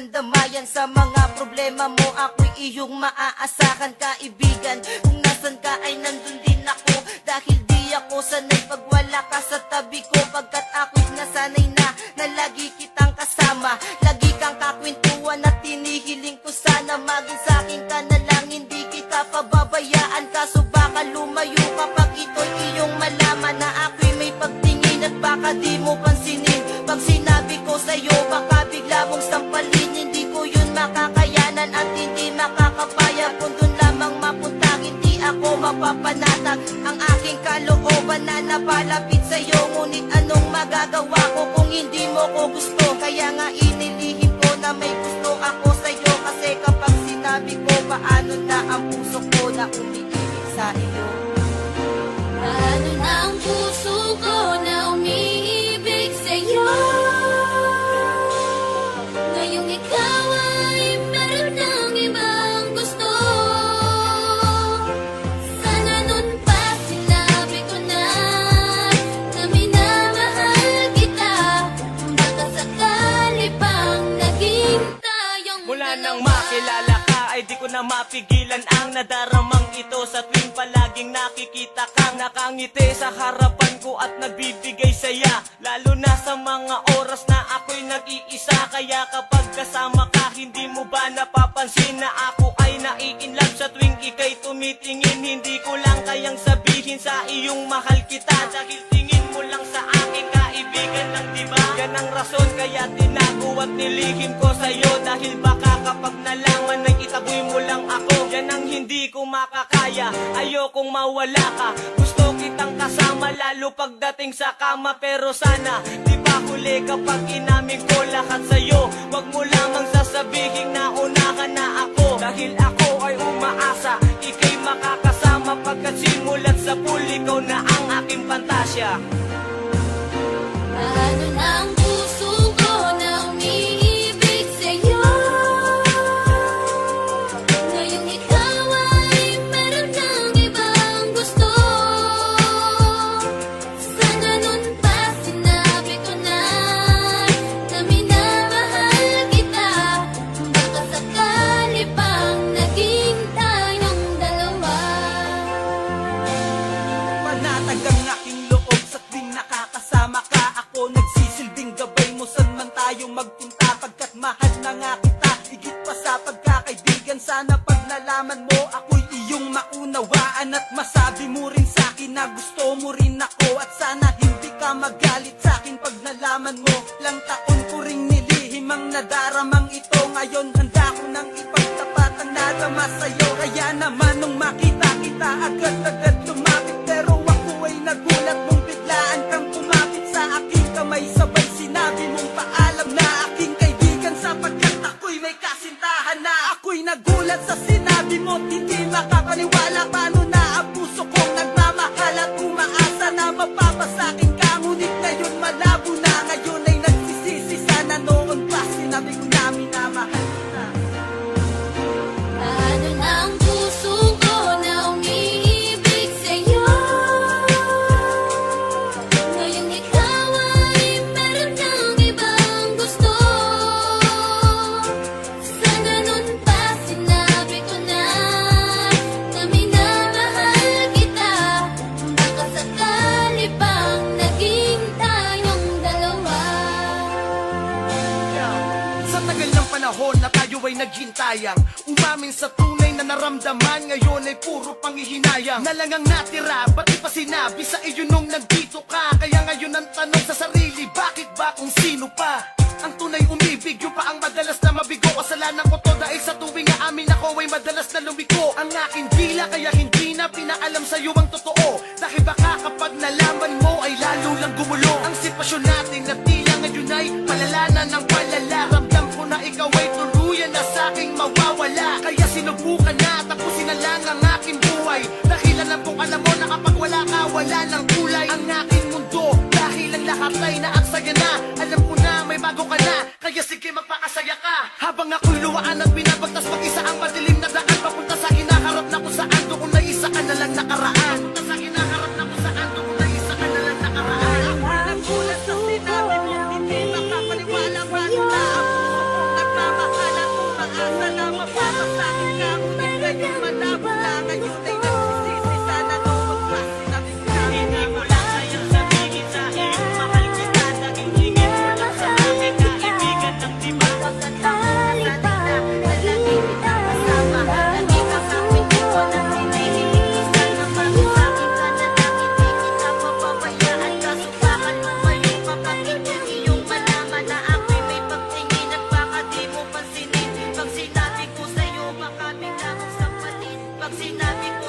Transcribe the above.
walang damayan sa mga problema mo. Ako'y iyong maaasahan, kaibigan. Kung nasan ka ay nandun din ako, dahil di ako sanay pag wala ka sa tabi ko. Pagkat ako'y nasanay na lagi kitang kasama, lagi kang kakwentuhan at tinihiling ko sana maging sa'kin ka na lang, hindi kita pababayaan. Kaso baka lumayo kapag ito'y iyong malaman na ako'y may pagtingin at baka di mo pansinin. Pag sinabi ko sa'yo baka bigla mong sampalin, hindi ko yun makakayanan at hindi makakapayag. Kung dun lamang mapunta hindi ako mapapanatag ang aking kalooban na napalapit sa'yo. Ngunit anong magagawa ko kung hindi mo ko gusto? Kaya nga inilihim ko na may gusto ako sa'yo, kasi kapag sinabi ko paano na ang puso ko na umiibig sa iyo. Paano na ang puso ko na umiibig sa'yo? Ngayong ikaw ay meron ng ibang gusto. Sana nun pa sinabi ko na minamahal kita. Baka sakali pang naging tayong Mula dalawa. nang makilala ka ay di ko na mapigilan ang nadaramang ito. Sa tuwing palaging nakikita kang nakangiti sa harapan ko at nagbibigay saya, lalo na sa mga oras na ako'y nag-iisa. Kaya kapag kasama ka hindi mo ba napapansin na ako ay nai-inlove? Sa tuwing ika'y tumitingin hindi ko lang kayang sabihin sa iyong mahal kita, dahil tingin mo lang sa akin kaibigan lang, diba? Yan ang rason kaya tinago at nilihim ko sa'yo, dahil baka kapag nalaman ay itaboy mo lang ako. Yan ang hindi ko makakaya, ayokong mawala ka. Gusto kitang kasama lalo pagdating sa kama. Pero sana di ba huli kapag inamin ko lahat sa'yo? Wag mo lamang sasabihin na unahan na ako, dahil ako ay umaasa ika'y makakasama. Pagkat simulat sa pool ikaw na ang aking pantasya. Paano na ang puso ko na umiibig sa'yo? Ngayong ikaw ay meron ng ibang gusto. Sana nun pa sinabi ko na minamahal kita. Baka sakali pang naging tayong dalawa. Panatag ang aking loob sa tuwing nakakasama ka. Ako nagsisilbing gabay mo saan man tayo magpunta, pagkat mahal na nga kita higit pa sa pagkakaibigan. Sana pag nalaman mo ako'y iyong maunawaan at masabi mo rin sa'kin na gusto mo rin ako. At sana hindi ka magalit sa'kin pag nalaman mo lang taon ko ring nilihim ang nadaramang ito. Ngayon handa ko nang ipagtapat ang nadama sa'yo. Kaya naman nung makita kita agad-agad lumapit, pero ako ay nagulat nung biglaan kang kumapit sa aking kamay. Sabay sinabi mong paalam na aking kaibigan, sapagkat ako'y may kasintahan na. Ako'y nagulat sa sinabi mo, hindi makapaniwala. Paano na ang puso kong nagmamahal at umaasa na mapapasakin ka? Ngunit ngayon malabo na, ngayon ay nagsisisi. Sana noon pa sinabi ko na minamahal kita. Paano na ang puso ko na umiibig sa'yo? Ngayong ikaw ay meron ng ibang gusto. Sana nun pa sinabi ko na minamahal kita. Baka sakali pang naging tayong dalawa. Sa tagal ng panahon na tayo ay naghintayang umamin sa tunay na naramdaman, ngayon ay puro panghihinayang na lang ang natira. Ba't di pa sinabi sa iyo nung nandito ka? Kaya ngayon ang tanong sa sarili, bakit ba kung sino pa ang tunay umibig? Yung pa ang madalas na mabigo. Kasalanan ko to dahil sa tuwing na amin ako ay madalas na lumiko ang aking dila. Kaya hindi na pinaalam sa'yo ang totoo, dahil baka kapag nalaman mo ay lalo lang gumulo ang sitwasyon natin. Na tila ngayon ay palala na ng palala. Ramdam ko na ikaw ay tuluyan na sa'king mawawala. Kaya sinubukan na tapusin na lang ang aking buhay, dahil alam kong alam mo na kapag wala ka wala ng kulay ang aking mundo. Dahil ang lahat ay naaksaya na, alam ko na may bago ka na. Kaya sige magpakasaya ka, habang ako'y luwaan at binabagtas mag-isa ang madilim na daan papunta sa hinaharap na kung saan doon na isa ka na lang nakaraan. Papunta sa hinaharap na kung saan doon na isa ka na lang nakaraan. Ako'y nagulat sa sinabi mo, hindi makapaniwala. Paano na ang puso kong nagmamahal sumama sa akin ka, ngunit ngayon malabo na. Ngayon ay nagsisisi, sana nung magklase natin ka. Hindi mo lang kayang sabihin sa iyong mahal kita. Naging tingin mo lang sa akin, kaibigan ng diba? Pagkatapos na kanina, na lagi kita kasama. Lagi ka kapit ko ng hinihiling. Sana mag-sakin ka na lang, hindi kita papabayaan. Kaso bakal lumayo ka, bakit yung iyong malaman na ako'y may pagtingin at baka di mo pansinin. Pag sinabi ko sa'yo, baka bigla kang sampatin. Pag sinabi ko